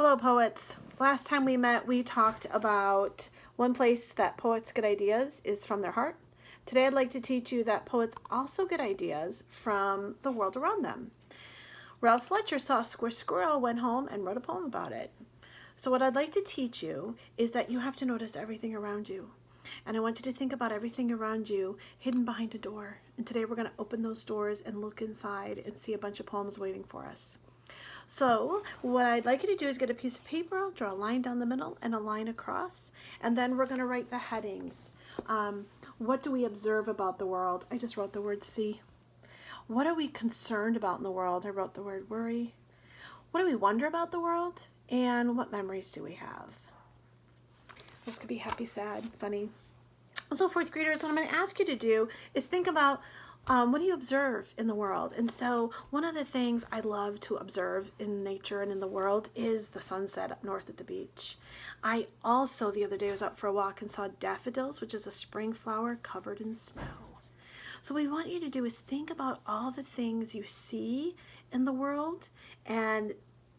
Hello, poets. Last time we met, we talked about one place that poets get ideas is from their heart. Today, I'd like to teach you that poets also get ideas from the world around them. Ralph Fletcher saw a squirrel, went home, and wrote a poem about it. So what I'd like to teach you is that you have to notice everything around you. And I want you to think about everything around you hidden behind a door. And today we're going to open those doors and look inside and see a bunch of poems waiting for us. So what I'd like you to do is get a piece of paper, draw a line down the middle and a line across, and then we're going to write the headings. What do we observe about the world? I just wrote the word see. What are we concerned about in the world? I wrote the word worry. What do we wonder about the world? And what memories do we have? Those could be happy, sad, funny. So fourth graders, what I'm going to ask you to do is think about what do you observe in the world? And so one of the things I love to observe in nature and in the world is the sunset up north at the beach. I also, the other day, was out for a walk and saw daffodils, which is a spring flower covered in snow. So what we want you to do is think about all the things you see in the world and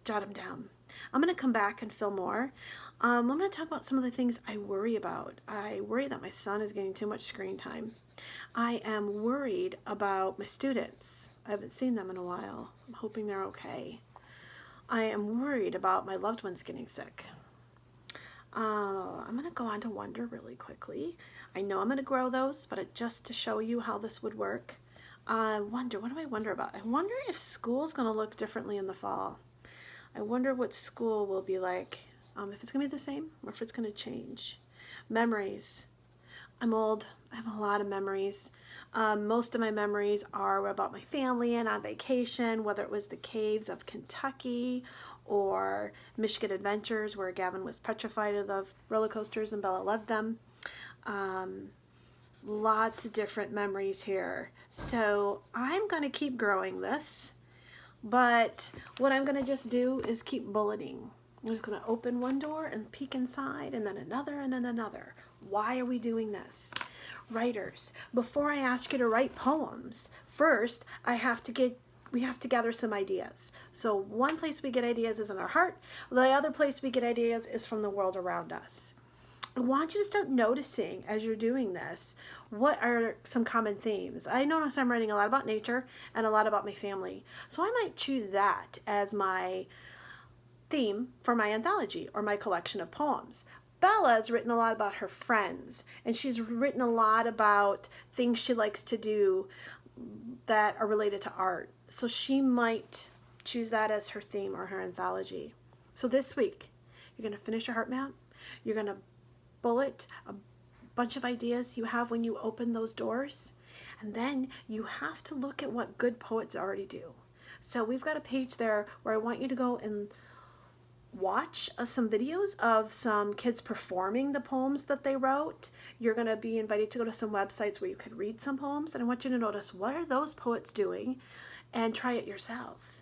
jot them down. I'm going to come back and fill more. I'm going to talk about some of the things I worry about. I worry that my son is getting too much screen time. I am worried about my students. I haven't seen them in a while. I'm hoping they're okay. I am worried about my loved ones getting sick. I'm going to go on to wonder really quickly. I know I'm going to grow those, but just to show you how this would work. Wonder, what do I wonder about? I wonder if school's going to look differently in the fall. I wonder what school will be like, if it's going to be the same or if it's going to change. Memories. I'm old. I have a lot of memories. Most of my memories are about my family and on vacation, whether it was the caves of Kentucky or Michigan Adventures where Gavin was petrified of the roller coasters and Bella loved them. Lots of different memories here. So I'm going to keep growing this, but what I'm going to just do is keep bulleting. I'm just going to open one door and peek inside and then another and then another. Why are we doing this? Writers, before I ask you to write poems, first we have to gather some ideas. So one place we get ideas is in our heart. The other place we get ideas is from the world around us. I want you to start noticing as you're doing this, what are some common themes? I notice I'm writing a lot about nature and a lot about my family. So I might choose that as my theme for my anthology or my collection of poems. Bella has written a lot about her friends, and she's written a lot about things she likes to do that are related to art. So she might choose that as her theme or her anthology. So this week, you're going to finish your heart map. You're going to bullet a bunch of ideas you have when you open those doors. And then you have to look at what good poets already do. So we've got a page there where I want you to go and watch some videos of some kids performing the poems that they wrote. You're going to be invited to go to some websites where you could read some poems, and I want you to notice what are those poets doing and try it yourself.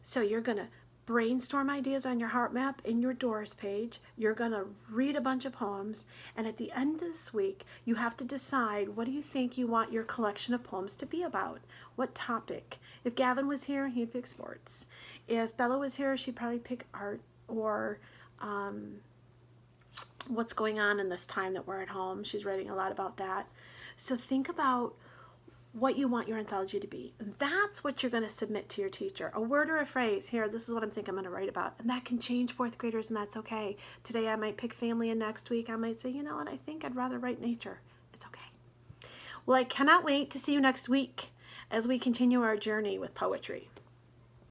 So you're going to brainstorm ideas on your heart map in your doors page. You're going to read a bunch of poems, and at the end of this week you have to decide, what do you think you want your collection of poems to be about? What topic? If Gavin was here, he'd pick sports. If Bella was here, she'd probably pick art or what's going on in this time that we're at home. She's writing a lot about that. So think about what you want your anthology to be. And that's what you're going to submit to your teacher. A word or a phrase. Here, this is what I'm thinking I'm going to write about. And that can change, fourth graders, and that's okay. Today I might pick family, and next week I might say, you know what, I think I'd rather write nature. It's okay. Well, I cannot wait to see you next week as we continue our journey with poetry.